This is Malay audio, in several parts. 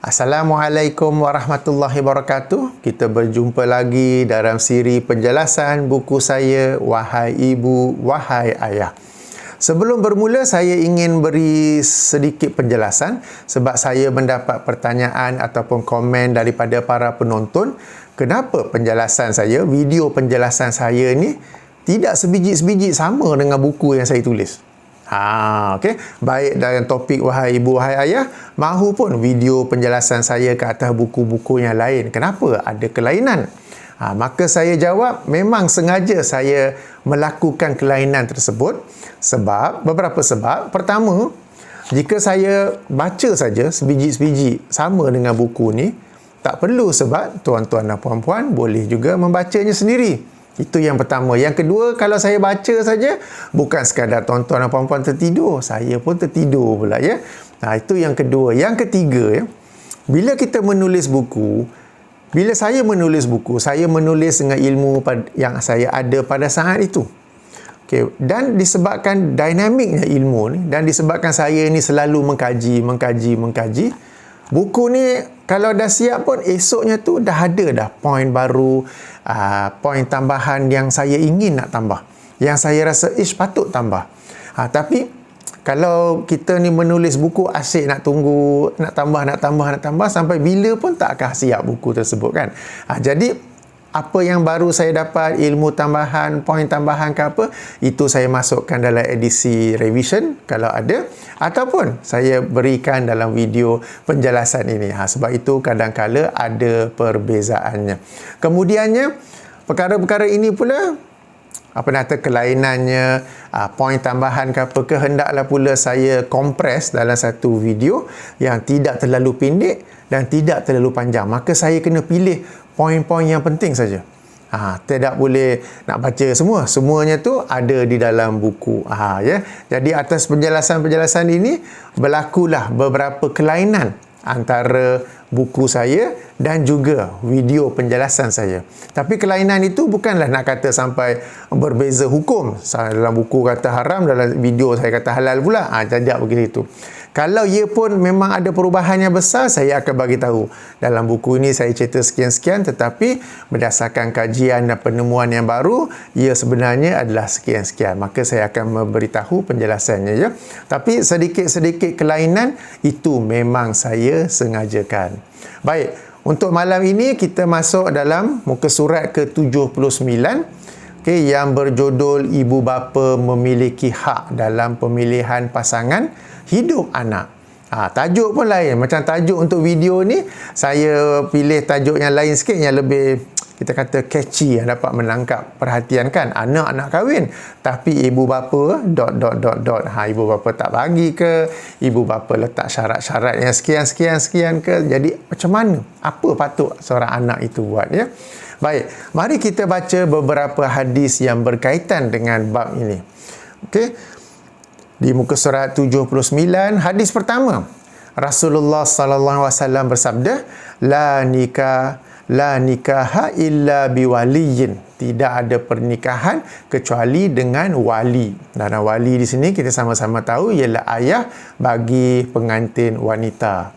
Assalamualaikum warahmatullahi wabarakatuh. Kita berjumpa lagi dalam siri penjelasan buku saya, Wahai Ibu, Wahai Ayah. Sebelum bermula, saya ingin beri sedikit penjelasan sebab saya mendapat pertanyaan ataupun komen daripada para penonton. Kenapa penjelasan saya, video penjelasan saya ni tidak sebiji-sebiji sama dengan buku yang saya tulis? Okey. Baik dalam topik Wahai Ibu, Wahai Ayah, mahupun video penjelasan saya ke atas buku-buku yang lain. Kenapa ada kelainan? Maka saya jawab, memang sengaja saya melakukan kelainan tersebut sebab, beberapa sebab. Pertama, jika saya baca saja sebiji-sebiji sama dengan buku ni, tak perlu sebab tuan-tuan dan puan-puan boleh juga membacanya sendiri. Itu yang pertama. Yang kedua, kalau saya baca saja, bukan sekadar tuan-tuan dan puan-puan tertidur, saya pun tertidur pula, ya. Itu yang kedua. Yang ketiga, ya, bila kita menulis buku, bila saya menulis buku, saya menulis dengan ilmu yang saya ada pada saat itu. Okay. Dan disebabkan dinamiknya ilmu ni, dan disebabkan saya ni selalu mengkaji, buku ni kalau dah siap pun esoknya tu dah ada dah poin baru, poin tambahan yang saya ingin nak tambah, yang saya rasa patut tambah. Tapi kalau kita ni menulis buku asyik nak tunggu, nak tambah sampai bila pun tak akan siap buku tersebut, kan. Jadi apa yang baru saya dapat, ilmu tambahan, poin tambahan ke apa, itu saya masukkan dalam edisi revision kalau ada, ataupun saya berikan dalam video penjelasan ini. Sebab itu kadang-kala ada perbezaannya. Kemudiannya, perkara-perkara ini pula, kelainannya, poin tambahan ke apa ke, hendaklah pula saya kompres dalam satu video yang tidak terlalu pendek dan tidak terlalu panjang. Maka saya kena pilih poin-poin yang penting saja. Tidak boleh nak baca semua. Semuanya tu ada di dalam buku. Ya. Jadi atas penjelasan-penjelasan ini berlakulah beberapa kelainan antara buku saya dan juga video penjelasan saya. Tapi kelainan itu bukanlah nak kata sampai berbeza hukum. Dalam buku kata haram, dalam video saya kata halal pula. Tidak begitu. Kalau ia pun memang ada perubahan yang besar, saya akan bagi tahu. Dalam buku ini saya cerita sekian-sekian, tetapi berdasarkan kajian dan penemuan yang baru, ia sebenarnya adalah sekian-sekian. Maka saya akan memberitahu penjelasannya, ya. Tapi sedikit-sedikit kelainan itu memang saya sengajakan. Baik, untuk malam ini kita masuk dalam muka surat ke-79, yang berjudul Ibu Bapa Memiliki Hak dalam Pemilihan Pasangan Hidup Anak. Tajuk pun lain. Macam tajuk untuk video ni, saya pilih tajuk yang lain sikit, yang lebih, kita kata, catchy, yang dapat menangkap perhatian, kan. Anak nak kahwin, tapi ibu bapa ... Ibu bapa tak bagi ke, ibu bapa letak syarat-syarat yang sekian ke. Jadi macam mana? Apa patut seorang anak itu buat, ya? Baik, mari kita baca beberapa hadis yang berkaitan dengan bab ini. Okey. Di muka surat 79, hadis pertama, Rasulullah sallallahu alaihi wasallam bersabda, la nikaha illa biwaliyin. Tidak ada pernikahan kecuali dengan wali. Dan wali di sini kita sama-sama tahu ialah ayah bagi pengantin wanita.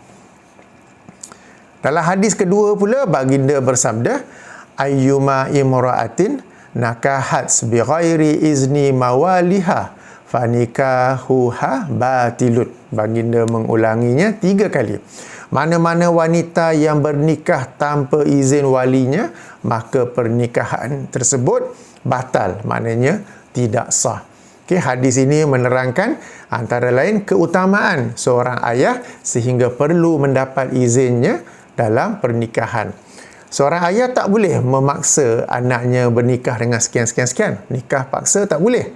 Dalam hadis kedua pula, baginda bersabda, ayyuma imra'atin nakahat bi ghairi izni mawaliha fanikahuha batilut. Baginda mengulanginya 3 kali. Mana-mana wanita yang bernikah tanpa izin walinya, maka pernikahan tersebut batal, maknanya tidak sah. Hadis ini menerangkan antara lain keutamaan seorang ayah sehingga perlu mendapat izinnya dalam pernikahan. Seorang ayah tak boleh memaksa anaknya bernikah dengan sekian-sekian. Nikah paksa tak boleh.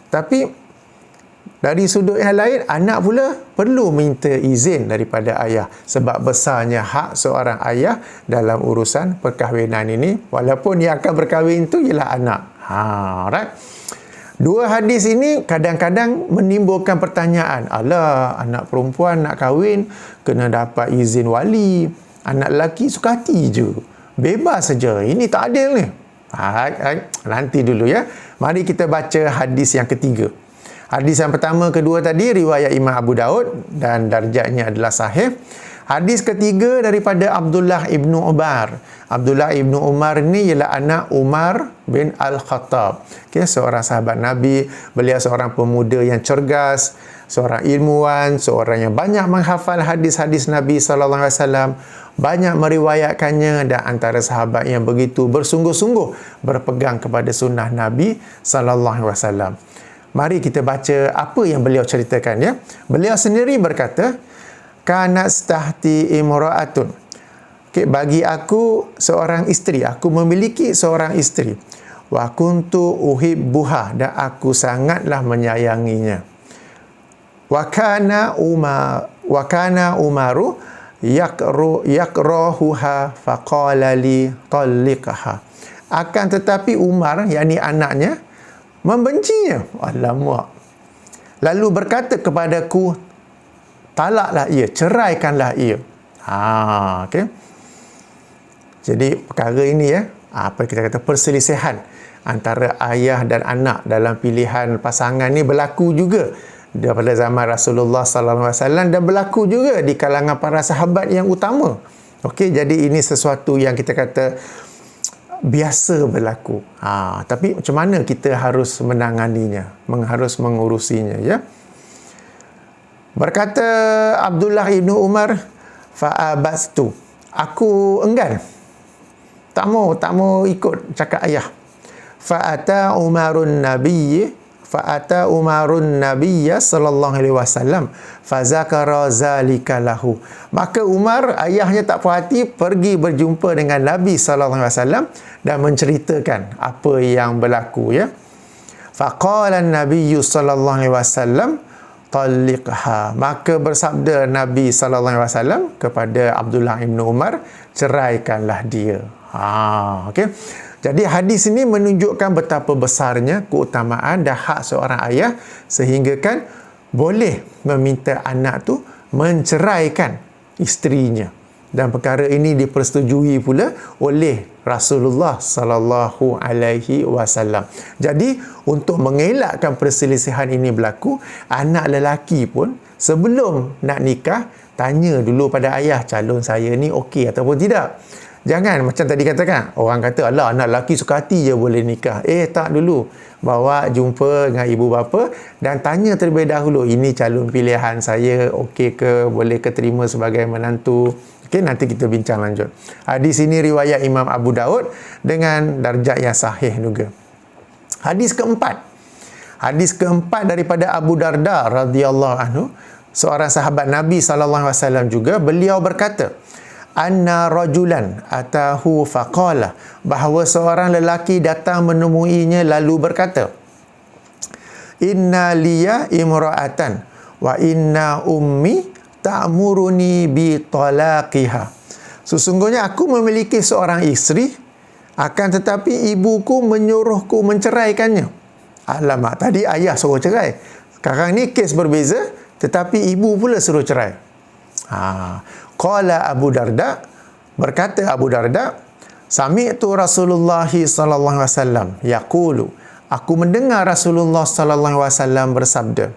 Tapi dari sudut yang lain, anak pula perlu minta izin daripada ayah sebab besarnya hak seorang ayah dalam urusan perkahwinan ini, walaupun yang akan berkahwin itu ialah anak. Right? Dua hadis ini kadang-kadang menimbulkan pertanyaan. Alah, anak perempuan nak kahwin kena dapat izin wali. Anak lelaki suka hati je. Bebas saja. Ini tak adil ni. Nanti dulu, ya. Mari kita baca hadis yang ketiga. Hadis yang pertama, kedua tadi riwayat Imam Abu Daud dan darjatnya adalah sahih. Hadis ketiga daripada Abdullah ibnu Umar. Abdullah ibnu Umar ni ialah anak Umar bin Al-Khattab. Okay, seorang sahabat Nabi. Beliau seorang pemuda yang cergas, seorang ilmuwan, seorang yang banyak menghafal hadis-hadis Nabi SAW, banyak meriwayatkannya, dan antara sahabat yang begitu bersungguh-sungguh berpegang kepada sunnah Nabi SAW. Mari kita baca apa yang beliau ceritakan, ya. Beliau sendiri berkata, kanat stahti imra'atun. Okay, bagi aku seorang isteri, aku memiliki seorang isteri. Wa kuntu uhibbuha, dan aku sangatlah menyayanginya. Wa kana Umaru yakrahuha faqala li talliqha. Akan tetapi Umar, yakni anaknya, membencinya. Alamak. Lalu berkata kepadaku, talaklah ia, ceraikanlah ia. Okey. Jadi perkara ini, ya, apa kita kata, perselisihan antara ayah dan anak dalam pilihan pasangan ni berlaku juga daripada zaman Rasulullah sallallahu alaihi wasallam, dan berlaku juga di kalangan para sahabat yang utama. Okey, jadi ini sesuatu yang kita kata biasa berlaku. Tapi macam mana kita harus menanganinya, harus mengurusinya, ya? Berkata Abdullah ibnu Umar, fa'abastu, aku enggan, tak mau ikut cakap ayah. Fa'ata Umarun Nabiyya sallallahu alaihi wasallam fazakara zalika lahu. Maka Umar, ayahnya tak puas hati, pergi berjumpa dengan Nabi sallallahu alaihi wasallam dan menceritakan apa yang berlaku, ya. Faqala an-nabiy sallallahu alaihi wasallam talliqha. Maka bersabda Nabi sallallahu alaihi wasallam kepada Abdullah ibnu Umar, ceraikanlah dia. Okey. Jadi hadis ini menunjukkan betapa besarnya keutamaan dan hak seorang ayah, sehingga kan boleh meminta anak tu menceraikan isterinya, dan perkara ini dipersetujui pula oleh Rasulullah sallallahu alaihi wasallam. Jadi untuk mengelakkan perselisihan ini berlaku, anak lelaki pun sebelum nak nikah tanya dulu pada ayah, calon saya ni okey ataupun tidak. Jangan macam tadi katakan, orang kata, alah, anak lelaki suka hati je boleh nikah. Tak dulu. Bawa jumpa dengan ibu bapa dan tanya terlebih dahulu, ini calon pilihan saya, okey ke, boleh ke terima sebagai menantu. Okey, nanti kita bincang lanjut. Hadis ini riwayat Imam Abu Daud dengan darjat yang sahih juga. Hadis keempat. Hadis keempat daripada Abu Darda radhiyallahu anhu, seorang sahabat Nabi sallallahu alaihi wasallam juga. Beliau berkata, anna rajulan atahu faqala, bahawa seorang lelaki datang menemuinya lalu berkata, inna liya imra'atan wa inna ummi ta'muruni bi talaqiha. Sesungguhnya aku memiliki seorang isteri, akan tetapi ibuku menyuruhku menceraikannya. Alamak, tadi ayah suruh cerai, sekarang ni kes berbeza, tetapi ibu pula suruh cerai. Qala Abu Darda, berkata Abu Darda, sami'tu Rasulullah sallallahu alaihi wasallam yaqulu, aku mendengar Rasulullah sallallahu alaihi wasallam bersabda,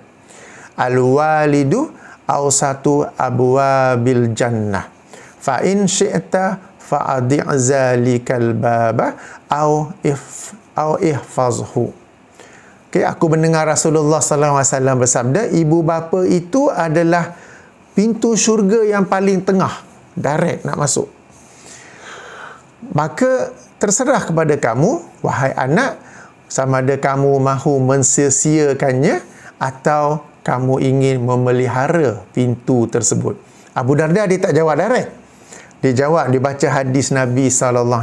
al-walidu awsatu abwabil jannah, fa in syi'ta fa'adi' zalikal baba au ihfazhu. Okay, aku mendengar Rasulullah sallallahu alaihi wasallam bersabda, ibu bapa itu adalah pintu syurga yang paling tengah, direct nak masuk. Maka terserah kepada kamu, wahai anak, sama ada kamu mahu mensia-siakannya atau kamu ingin memelihara pintu tersebut. Abu Darda dia tak jawab direct. Dia jawab, dia baca hadis Nabi SAW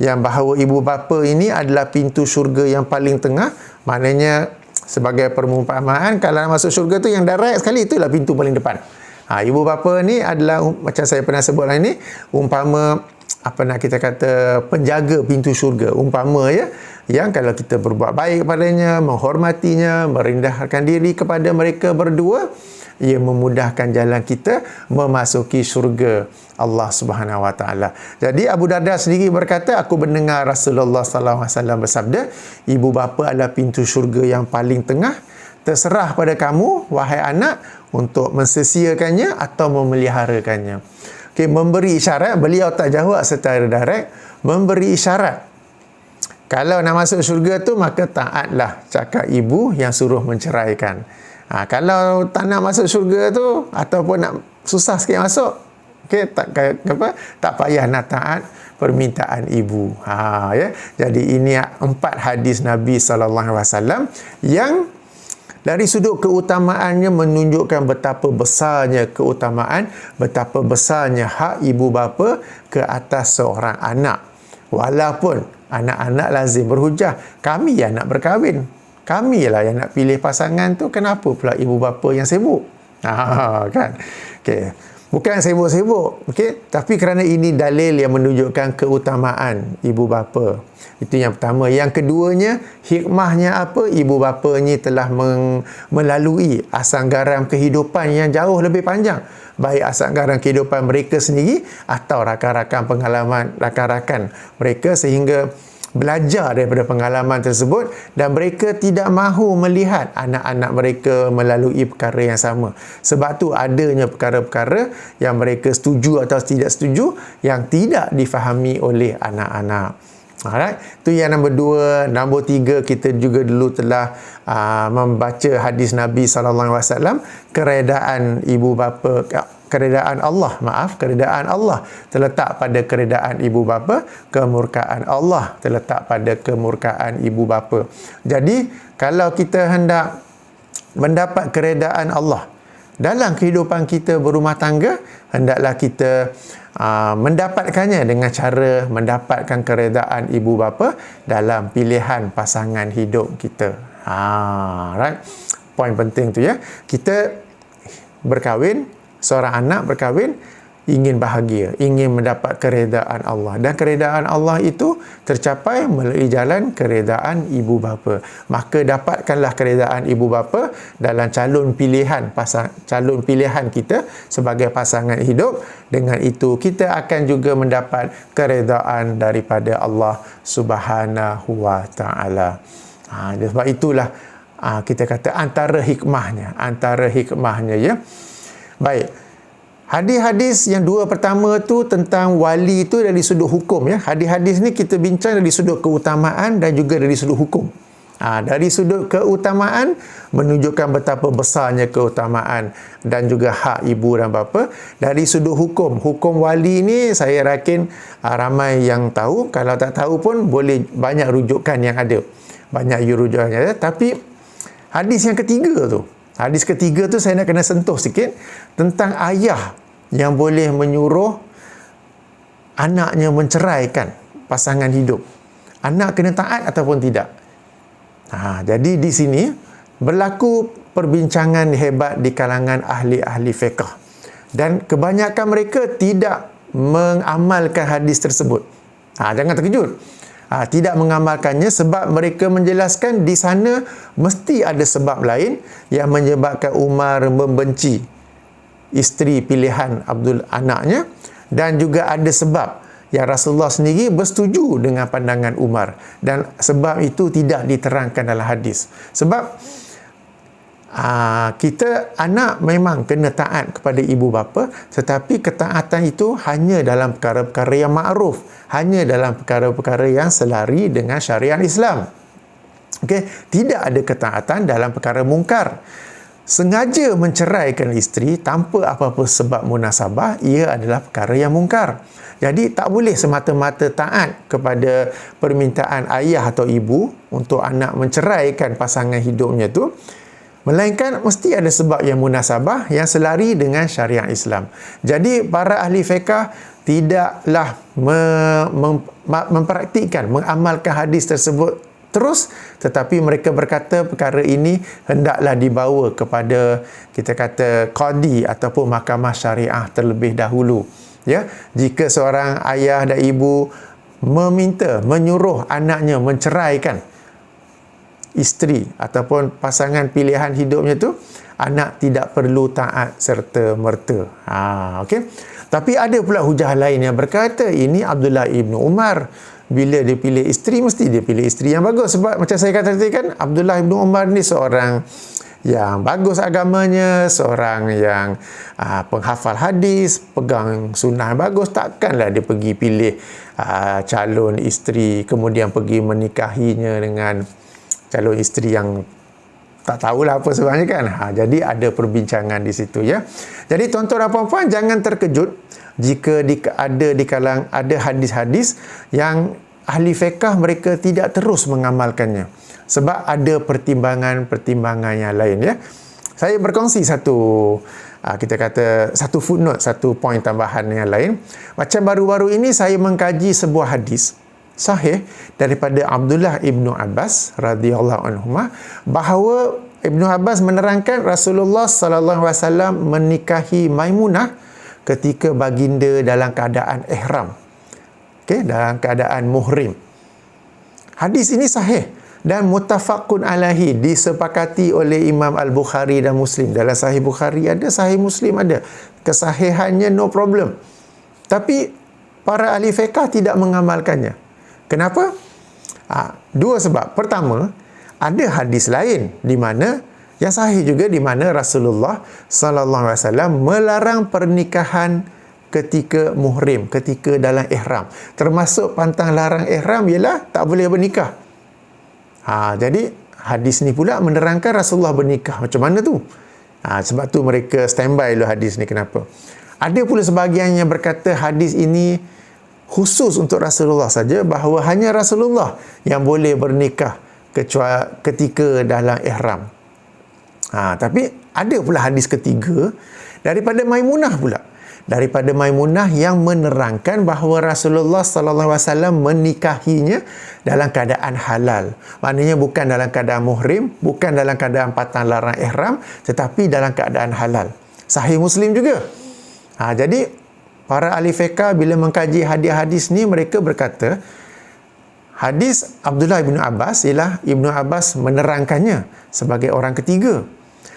yang bahawa ibu bapa ini adalah pintu syurga yang paling tengah. Maknanya sebagai perumpamaan, kalau masuk syurga tu yang direct sekali, itulah pintu paling depan. Ibu bapa ni adalah, macam saya pernah sebut lah ini, umpama apa nak kita kata, penjaga pintu syurga. Umpama, ya, yang kalau kita berbuat baik kepadanya, menghormatinya, merendahkan diri kepada mereka berdua, ia memudahkan jalan kita memasuki syurga Allah Subhanahu Wa Taala. Jadi Abu Darda sendiri berkata, aku mendengar Rasulullah sallallahu alaihi wasallam bersabda, ibu bapa adalah pintu syurga yang paling tengah. Terserah pada kamu, wahai anak, untuk mensesiakannya atau memeliharakannya. Okey, memberi isyarat, beliau tak jawab secara direct, memberi isyarat. Kalau nak masuk syurga tu, maka taatlah cakap ibu yang suruh menceraikan. Kalau tak nak masuk syurga tu, ataupun nak susah sikit masuk, okey, tak payah nak taat permintaan ibu. Ya. Jadi ini 4 hadis Nabi SAW yang dari sudut keutamaannya menunjukkan betapa besarnya keutamaan, betapa besarnya hak ibu bapa ke atas seorang anak. Walaupun anak-anak lazim berhujah, kami yang nak berkahwin, kami lah yang nak pilih pasangan tu, kenapa pula ibu bapa yang sibuk? Kan? Okey. Bukan sibuk-sibuk, tapi kerana ini dalil yang menunjukkan keutamaan ibu bapa. Itu yang pertama. Yang keduanya, hikmahnya apa? Ibu bapa ni telah melalui asam garam kehidupan yang jauh lebih panjang. Baik asam garam kehidupan mereka sendiri atau rakan-rakan pengalaman rakan-rakan mereka, sehingga belajar daripada pengalaman tersebut dan mereka tidak mahu melihat anak-anak mereka melalui perkara yang sama. Sebab tu adanya perkara-perkara yang mereka setuju atau tidak setuju yang tidak difahami oleh anak-anak. Alright, itu yang nombor 2. Nombor 3, kita juga dulu telah membaca hadis Nabi SAW, keredaan ibu bapa, keredaan Allah terletak pada keredaan ibu bapa, kemurkaan Allah terletak pada kemurkaan ibu bapa. Jadi kalau kita hendak mendapat keredaan Allah dalam kehidupan kita berumah tangga, hendaklah kita mendapatkannya dengan cara mendapatkan keredaan ibu bapa dalam pilihan pasangan hidup kita. Right? Poin penting tu ya. Kita berkahwin, seorang anak berkahwin, ingin bahagia, ingin mendapat keredaan Allah, dan keredaan Allah itu tercapai melalui jalan keredaan ibu bapa. Maka dapatkanlah keredaan ibu bapa dalam calon pilihan kita sebagai pasangan hidup. Dengan itu kita akan juga mendapat keredaan daripada Allah Subhanahu wa taala. Sebab itulah kita kata antara hikmahnya ya. Baik. Hadis-hadis yang 2 pertama tu tentang wali tu dari sudut hukum ya. Hadis-hadis ni kita bincang dari sudut keutamaan dan juga dari sudut hukum. Dari sudut keutamaan menunjukkan betapa besarnya keutamaan dan juga hak ibu dan bapa. Dari sudut hukum wali ni saya yakin ramai yang tahu. Kalau tak tahu pun boleh banyak rujukan yang ada. Tapi hadis yang ketiga tu saya nak kena sentuh sikit tentang ayah yang boleh menyuruh anaknya menceraikan pasangan hidup. Anak kena taat ataupun tidak. Jadi di sini berlaku perbincangan hebat di kalangan ahli-ahli fiqh. Dan kebanyakan mereka tidak mengamalkan hadis tersebut. Jangan terkejut. Tidak mengamalkannya sebab mereka menjelaskan di sana mesti ada sebab lain yang menyebabkan Umar membenci isteri pilihan anaknya, dan juga ada sebab yang Rasulullah sendiri bersetuju dengan pandangan Umar, dan sebab itu tidak diterangkan dalam hadis. Sebab kita anak memang kena taat kepada ibu bapa, tetapi ketaatan itu hanya dalam perkara-perkara yang ma'ruf, hanya dalam perkara-perkara yang selari dengan syariat Islam. Tidak ada ketaatan dalam perkara mungkar. Sengaja menceraikan isteri tanpa apa-apa sebab munasabah, ia adalah perkara yang mungkar. Jadi tak boleh semata-mata taat kepada permintaan ayah atau ibu untuk anak menceraikan pasangan hidupnya tu, melainkan mesti ada sebab yang munasabah yang selari dengan syariat Islam. Jadi para ahli fiqh tidaklah mempraktikkan, mengamalkan hadis tersebut terus, tetapi mereka berkata perkara ini hendaklah dibawa kepada, kita kata, qadi ataupun mahkamah syariah terlebih dahulu. Ya, jika seorang ayah dan ibu menyuruh anaknya menceraikan isteri ataupun pasangan pilihan hidupnya tu, anak tidak perlu taat serta merta. Tapi ada pula hujah lain yang berkata ini Abdullah ibn Umar bila dia pilih isteri, mesti dia pilih isteri yang bagus. Sebab macam saya kata tadi kan, Abdullah bin Umar ni seorang yang bagus agamanya, seorang yang penghafal hadis, pegang sunnah yang bagus. Takkanlah dia pergi pilih calon isteri, kemudian pergi menikahinya dengan calon isteri yang tak tahulah apa sebabnya kan. Jadi ada perbincangan di situ ya. Jadi tuan-tuan dan puan-puan, jangan terkejut jika ada hadis-hadis yang ahli fiqh mereka tidak terus mengamalkannya. Sebab ada pertimbangan-pertimbangan yang lain ya. Saya berkongsi satu footnote, satu poin tambahan yang lain. Macam baru-baru ini saya mengkaji sebuah hadis sahih daripada Abdullah ibnu Abbas radhiyallahu anhuma, bahawa Ibnu Abbas menerangkan Rasulullah sallallahu alaihi wasallam menikahi Maimunah ketika baginda dalam keadaan ihram. Okey, dalam keadaan muhrim. Hadis ini sahih dan muttafaqun alaihi, disepakati oleh Imam Al-Bukhari dan Muslim. Dalam Sahih Bukhari ada, Sahih Muslim ada. Kesahihannya no problem. Tapi para ahli fiqh tidak mengamalkannya. Kenapa? Dua sebab. Pertama, ada hadis lain di mana yang sahih juga, di mana Rasulullah sallallahu alaihi wasallam melarang pernikahan ketika muhrim, ketika dalam ihram. Termasuk pantang larang ihram ialah tak boleh bernikah. Jadi hadis ni pula menerangkan Rasulullah bernikah. Macam mana tu? Sebab tu mereka standby dulu hadis ni. Kenapa? Ada pula sebahagian yang berkata hadis ini khusus untuk Rasulullah saja, bahawa hanya Rasulullah yang boleh bernikah kecuali ketika dalam ihram. Tapi ada pula hadis ketiga daripada Maimunah pula. Daripada Maimunah yang menerangkan bahawa Rasulullah sallallahu alaihi wasallam menikahinya dalam keadaan halal. Maknanya bukan dalam keadaan muhrim, bukan dalam keadaan pantang larang ihram, tetapi dalam keadaan halal. Sahih Muslim juga. Jadi para ahli fiqh bila mengkaji hadis-hadis ni, mereka berkata hadis Abdullah bin Abbas ialah Ibnu Abbas menerangkannya sebagai orang ketiga.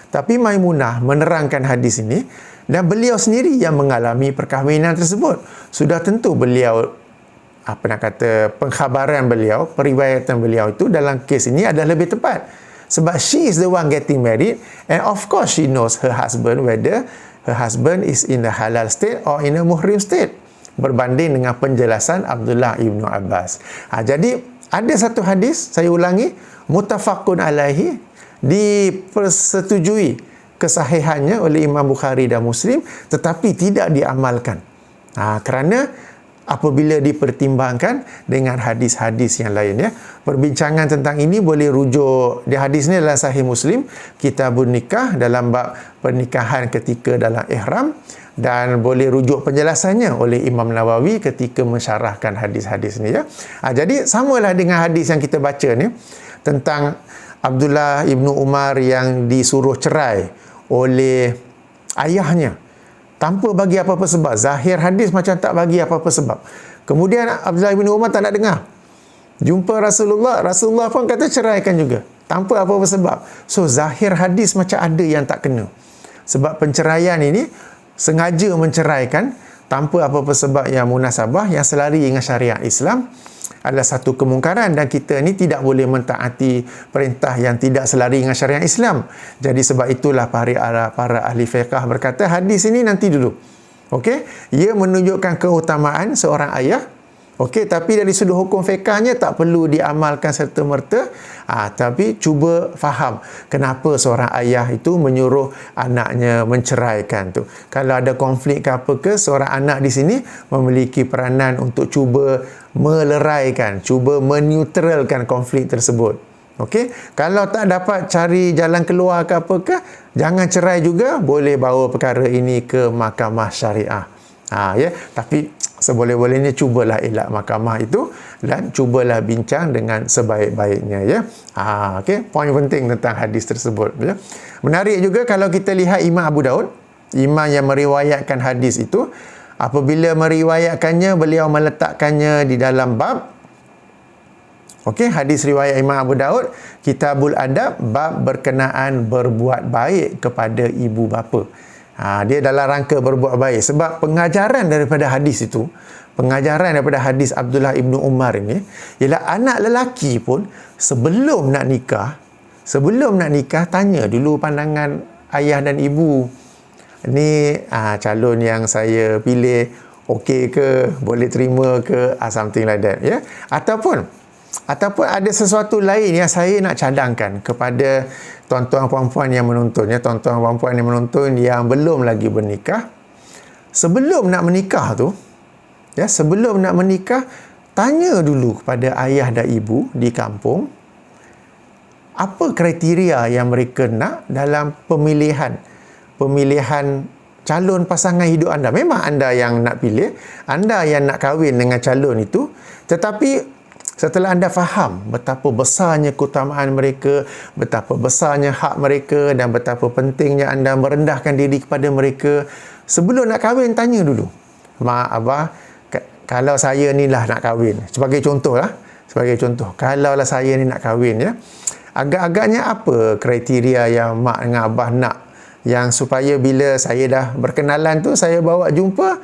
Tapi Maimunah menerangkan hadis ini dan beliau sendiri yang mengalami perkahwinan tersebut. Sudah tentu beliau, pengkhabaran beliau, periwayatan beliau itu dalam kes ini adalah lebih tepat. Sebab she is the one getting married, and of course she knows her husband, whether her husband is in the halal state or in a muhrim state. Berbanding dengan penjelasan Abdullah ibnu Abbas. Jadi ada satu hadis, saya ulangi, muttafaqun alaihi, dipersetujui kesahihannya oleh Imam Bukhari dan Muslim, tetapi tidak diamalkan. Kerana apabila dipertimbangkan dengan hadis-hadis yang lain ya. Perbincangan tentang ini boleh rujuk di hadis ni dalam Sahih Muslim, Kitabun Nikah, dalam bab pernikahan ketika dalam ihram, dan boleh rujuk penjelasannya oleh Imam Nawawi ketika mensyarahkan hadis-hadis ni ya. Jadi samalah dengan hadis yang kita baca ni tentang Abdullah ibnu Umar yang disuruh cerai oleh ayahnya tanpa bagi apa-apa sebab. Zahir hadis macam tak bagi apa-apa sebab. Kemudian Abdullah bin Umar tak nak dengar. Jumpa Rasulullah pun kata ceraikan juga tanpa apa-apa sebab. So zahir hadis macam ada yang tak kena. Sebab penceraian ini sengaja menceraikan tanpa apa-apa sebab yang munasabah, yang selari dengan syariat Islam, adalah satu kemungkaran, dan kita ni tidak boleh mentaati perintah yang tidak selari dengan syariat Islam. Jadi sebab itulah para ahli fiqh berkata hadis ini nanti dulu. Okey, ia menunjukkan keutamaan seorang ayah. Okey, tapi dari sudut hukum fiqhnya tak perlu diamalkan serta-merta. Tapi cuba faham kenapa seorang ayah itu menyuruh anaknya menceraikan tu. Kalau ada konflik ke apa ke, seorang anak di sini memiliki peranan untuk cuba meleraikan, cuba menetralkan konflik tersebut. Okey, kalau tak dapat cari jalan keluar ke apa ke, jangan cerai juga, boleh bawa perkara ini ke mahkamah syariah. Ya, tapi seboleh-bolehnya cubalah elak mahkamah itu dan cubalah bincang dengan sebaik-baiknya ya. Okey, poin penting tentang hadis tersebut ya. Menarik juga kalau kita lihat Imam Abu Daud, imam yang meriwayatkan hadis itu, apabila meriwayatkannya, beliau meletakkannya di dalam bab hadis riwayat Imam Abu Daud, Kitabul Adab, bab berkenaan berbuat baik kepada ibu bapa. Dia dalam rangka berbuat baik, sebab pengajaran daripada hadis itu pengajaran daripada hadis Abdullah ibnu Umar ini ialah anak lelaki pun sebelum nak nikah tanya dulu pandangan ayah dan ibu. Ni calon yang saya pilih okey ke, boleh terima ke, something like that, ya. Ataupun ada sesuatu lain yang saya nak cadangkan kepada tuan-tuan puan-puan yang menonton, ya, tuan-tuan puan-puan yang menonton yang belum lagi bernikah. Sebelum nak menikah tu, ya, sebelum nak menikah, tanya dulu kepada ayah dan ibu di kampung apa kriteria yang mereka nak dalam pemilihan calon pasangan hidup anda. Memang anda yang nak pilih, anda yang nak kahwin dengan calon itu, tetapi setelah anda faham betapa besarnya keutamaan mereka, betapa besarnya hak mereka dan betapa pentingnya anda merendahkan diri kepada mereka, sebelum nak kahwin tanya dulu, mak, abah, kalau saya ni lah nak kahwin, sebagai contoh, kalaulah saya ni nak kahwin, ya, agak-agaknya apa kriteria yang mak dengan abah nak, yang supaya bila saya dah berkenalan tu, saya bawa jumpa,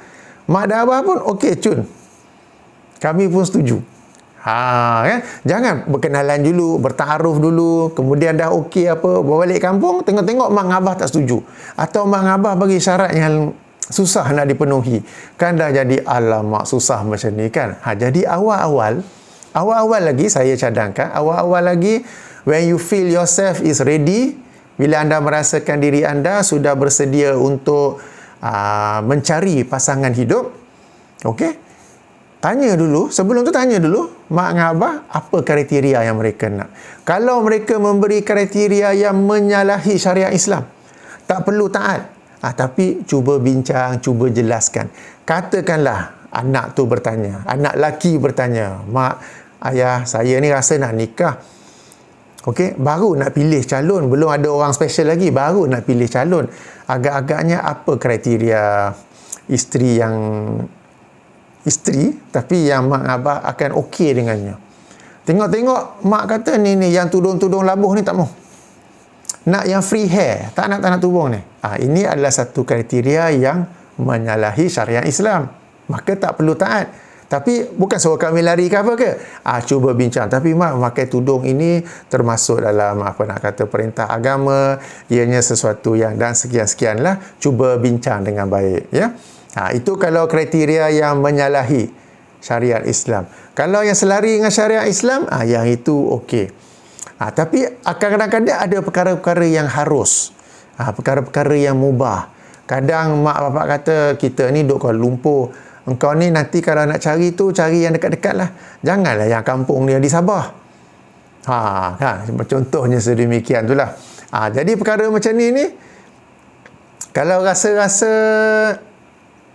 mak dan abah pun okey, cun, kami pun setuju. Kan? Jangan berkenalan dulu, bertaaruf dulu, kemudian dah okey apa, bawa balik kampung, tengok-tengok mak dengan abah tak setuju, atau mak dengan abah bagi syarat yang susah nak dipenuhi, kan dah jadi alamak susah macam ni, kan. Jadi awal-awal lagi saya cadangkan, awal-awal lagi, when you feel yourself is ready, bila anda merasakan diri anda sudah bersedia untuk mencari pasangan hidup, okey, sebelum tu tanya dulu mak dengan abah apa kriteria yang mereka nak. Kalau mereka memberi kriteria yang menyalahi syariat Islam, tak perlu taat, tapi cuba bincang, cuba jelaskan. Katakanlah anak tu bertanya, anak lelaki bertanya, mak, ayah, saya ni rasa nak nikah, okey, baru nak pilih calon, belum ada orang special lagi, baru nak pilih calon, agak-agaknya apa kriteria isteri tapi yang mak abah akan okey dengannya. Tengok-tengok mak kata ni yang tudung-tudung labuh ni tak mau, nak yang free hair, tak nak tudung ni, ini adalah satu kriteria yang menyalahi syariat Islam, maka tak perlu taat. Tapi bukan suruh kami lari ke apa ke, cuba bincang, tapi mak, pakai tudung ini termasuk dalam perintah agama, ianya sesuatu yang, dan sekian-sekian lah, cuba bincang dengan baik, ya. Itu kalau kriteria yang menyalahi syariat Islam. Kalau yang selari dengan syariat Islam, yang itu okey. Tapi kadang-kadang ada perkara-perkara yang harus, perkara-perkara yang mubah. Kadang mak bapak kata, kita ni duduk Kuala Lumpur, engkau ni nanti kalau nak cari tu, cari yang dekat-dekat lah, janganlah yang kampung dia di Sabah. Contohnya sedemikian tu lah. Jadi perkara macam ni kalau rasa-rasa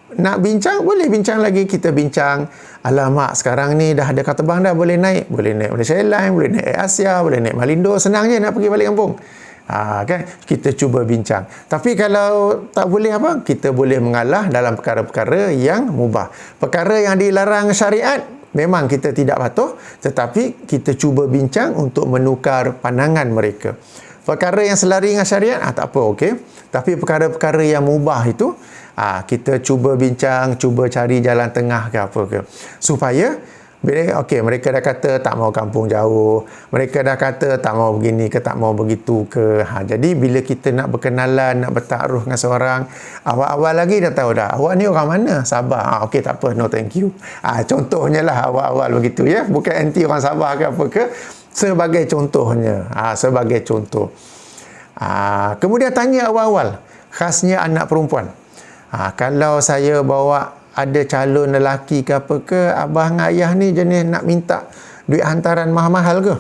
nak bincang, boleh bincang lagi, kita bincang. Alamak, sekarang ni dah ada kata bang dah, boleh naik Malaysia Airlines, boleh naik Air Asia, boleh naik Malindo, senang je nak pergi balik kampung. Kan, kita cuba bincang. Tapi kalau tak boleh kita boleh mengalah dalam perkara-perkara yang mubah. Perkara yang dilarang syariat memang kita tidak patuh, tetapi kita cuba bincang untuk menukar pandangan mereka. Perkara yang selari dengan syariat, tak apa, okey. Tapi perkara-perkara yang mubah itu, kita cuba bincang, cuba cari jalan tengah ke apa ke, supaya bila mereka dah kata tak mau kampung jauh, mereka dah kata tak mau begini ke, tak mau begitu ke, jadi bila kita nak berkenalan, nak bertaruh dengan seorang, awal-awal lagi dah tahu dah, awak ni orang mana, Sabah, okey, tak apa, no thank you. Contohnya lah awal-awal begitu, ya, bukan anti orang Sabah ke apa ke, sebagai contohnya, sebagai contoh. Kemudian tanya awal-awal, khasnya anak perempuan. Kalau saya bawa ada calon lelaki ke apa ke, abah dengan ayah ni jenis nak minta duit hantaran mahal-mahal ke?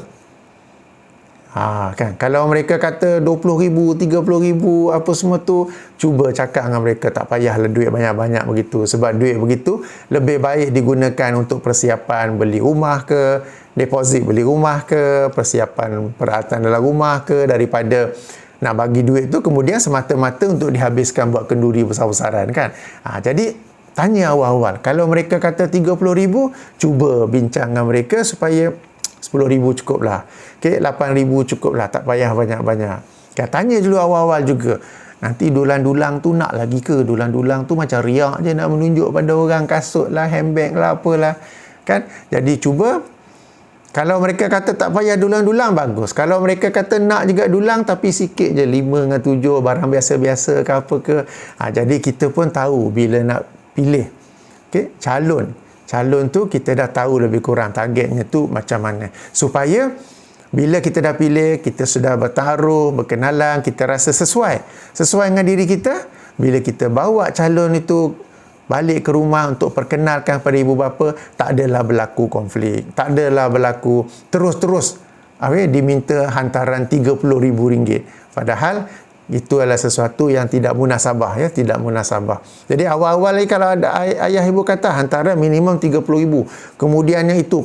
Kan, kalau mereka kata 20,000, 30,000 apa semua tu, cuba cakap dengan mereka, tak payahlah duit banyak-banyak begitu, sebab duit begitu lebih baik digunakan untuk persiapan beli rumah ke, deposit beli rumah ke, persiapan peralatan dalam rumah ke, daripada nak bagi duit tu kemudian semata-mata untuk dihabiskan buat kenduri besar-besaran, kan. Jadi tanya awal-awal. Kalau mereka kata 30,000, cuba bincang dengan mereka supaya 10,000 cukuplah. 8,000 cukuplah, tak payah banyak-banyak. Tanya dulu awal-awal juga. Nanti dulang-dulang tu nak lagi ke? Dulang-dulang tu macam riak je nak menunjuk pada orang, kasut lah, handbag lah, apalah. Kan? Jadi cuba, kalau mereka kata tak payah dulang-dulang, bagus. Kalau mereka kata nak juga dulang tapi sikit je, 5 dengan 7, barang biasa-biasa ke apa ke. Jadi kita pun tahu bila nak pilih calon tu, kita dah tahu lebih kurang targetnya tu macam mana. Supaya bila kita dah pilih, kita sudah bertaruh, berkenalan, kita rasa sesuai dengan diri kita. Bila kita bawa calon itu balik ke rumah untuk perkenalkan pada ibu bapa, tak adalah berlaku konflik, tak adalah berlaku terus-terus diminta hantaran RM30,000. Padahal itu adalah sesuatu yang tidak munasabah, tidak munasabah. Jadi awal-awal lagi kalau ada ayah ibu kata hantaran minimum RM30,000, kemudiannya itu,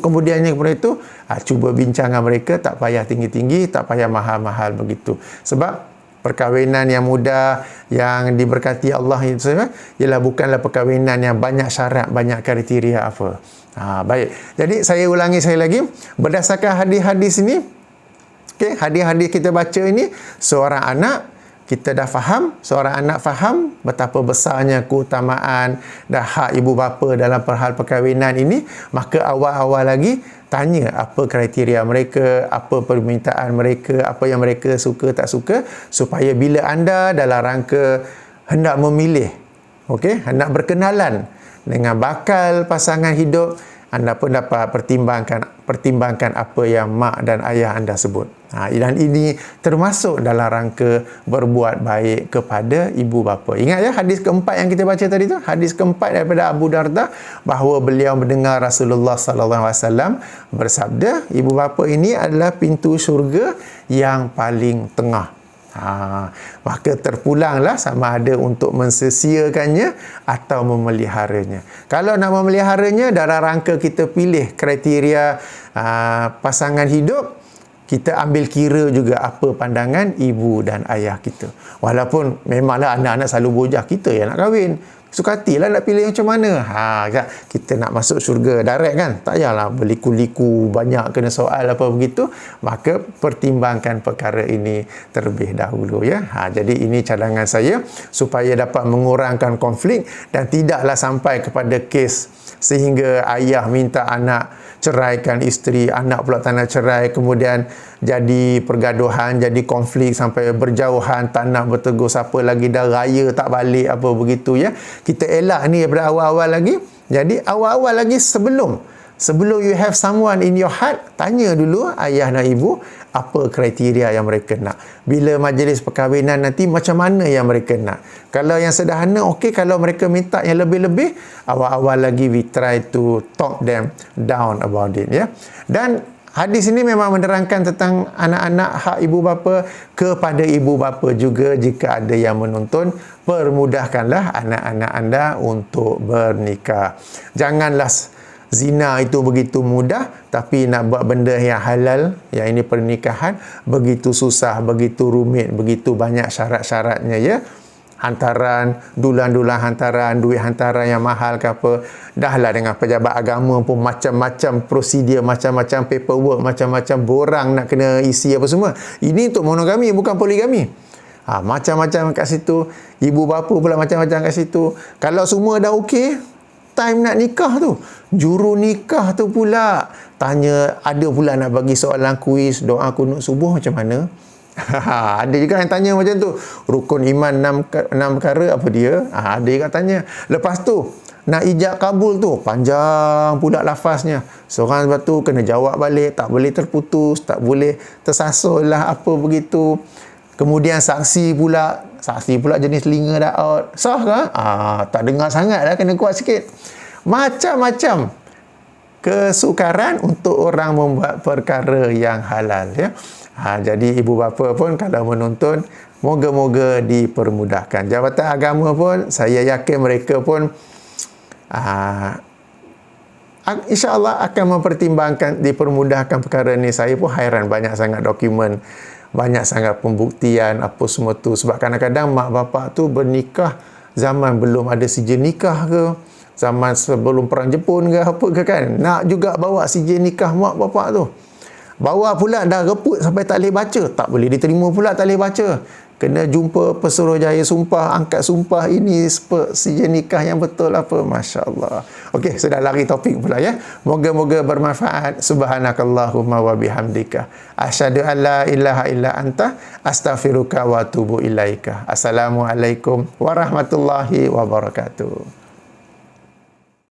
cuba bincang dengan mereka, tak payah tinggi-tinggi, tak payah mahal-mahal begitu. Sebab perkahwinan yang mudah, yang diberkati Allah itu ialah bukanlah perkahwinan yang banyak syarat, banyak kriteria apa. Baik. Jadi saya ulangi sekali lagi, berdasarkan hadis-hadis ini, hadis-hadis kita baca ini, seorang anak kita dah faham, seorang anak faham betapa besarnya keutamaan dan hak ibu bapa dalam perhal perkahwinan ini, maka awal-awal lagi tanya apa kriteria mereka, apa permintaan mereka, apa yang mereka suka tak suka, supaya bila anda dalam rangka hendak memilih, hendak berkenalan dengan bakal pasangan hidup, anda pun dapat pertimbangkan apa yang mak dan ayah anda sebut. Dan ini termasuk dalam rangka berbuat baik kepada ibu bapa. Ingat ya, hadis keempat yang kita baca tadi tu, hadis keempat daripada Abu Darda, bahawa beliau mendengar Rasulullah sallallahu alaihi wasallam bersabda, ibu bapa ini adalah pintu syurga yang paling tengah. Maka terpulanglah sama ada untuk mensesiakannya atau memeliharanya. Kalau nak memeliharanya, dalam rangka kita pilih kriteria pasangan hidup, kita ambil kira juga apa pandangan ibu dan ayah kita. Walaupun memanglah anak-anak selalu bujah kita yang nak kahwin. Suka hatilah nak pilih macam mana. Kita nak masuk syurga direct kan. Tak payahlah berliku-liku banyak kena soal apa begitu. Maka pertimbangkan perkara ini terlebih dahulu ya. Jadi ini cadangan saya supaya dapat mengurangkan konflik dan tidaklah sampai kepada kes sehingga ayah minta anak ceraikan isteri, anak pula tak nak cerai, kemudian jadi pergaduhan, jadi konflik sampai berjauhan, tak nak bertegur siapa lagi, dah raya tak balik apa begitu ya. Kita elak ni daripada awal-awal lagi. Jadi awal-awal lagi sebelum you have someone in your heart, tanya dulu ayah dan ibu apa kriteria yang mereka nak. Bila majlis perkahwinan nanti macam mana yang mereka nak. Kalau yang sederhana okey, kalau mereka minta yang lebih-lebih, awal-awal lagi we try to talk them down about it ya. Dan hadis ini memang menerangkan tentang anak-anak, hak ibu bapa kepada ibu bapa juga. Jika ada yang menonton, permudahkanlah anak-anak anda untuk bernikah. Janganlah zina itu begitu mudah, tapi nak buat benda yang halal, yang ini pernikahan, begitu susah, begitu rumit, begitu banyak syarat-syaratnya ya. Hantaran, dulang-dulang hantaran, duit hantaran yang mahal ke apa. Dahlah dengan pejabat agama pun macam-macam prosedur, macam-macam paperwork, macam-macam borang nak kena isi apa semua. Ini untuk monogami, bukan poligami. Macam-macam kat situ. Ibu bapa pula macam-macam kat situ. Kalau semua dah okey, time nak nikah tu, juru nikah tu pula tanya, ada pula nak bagi soalan kuis, doa kunut subuh macam mana. Ada juga yang tanya macam tu, rukun iman 6 perkara apa dia. Ada juga tanya. Lepas tu nak ijab kabul tu panjang pula lafaznya. Seorang lepas tu kena jawab balik, tak boleh terputus, tak boleh tersasul lah apa begitu. Kemudian saksi pula jenis telinga dah out. Sah ke? Tak dengar sangat lah, kena kuat sikit. Macam-macam kesukaran untuk orang membuat perkara yang halal ya. Jadi ibu bapa pun kalau menonton, moga-moga dipermudahkan. Jabatan agama pun, saya yakin mereka pun insya-Allah akan mempertimbangkan, dipermudahkan perkara ni. Saya pun hairan, banyak sangat dokumen, banyak sangat pembuktian apa semua tu. Sebab kadang-kadang mak bapak tu bernikah zaman belum ada sijil nikah ke, zaman sebelum perang Jepun ke apa ke kan, nak juga bawa sijil nikah mak bapak tu. Bawa pula dah reput sampai tak boleh baca, tak boleh diterima pula, tak boleh baca. kena jumpa Pesuruhjaya sumpah, angkat sumpah ini sijil nikah yang betul apa. Masya Allah. Okey, sudah lari topik pula ya. Moga-moga bermanfaat. Subhanakallahumma wa bihamdika asyhadu an la ilaha illa anta astaghfiruka wa atubu ilaika. Assalamualaikum warahmatullahi wabarakatuh.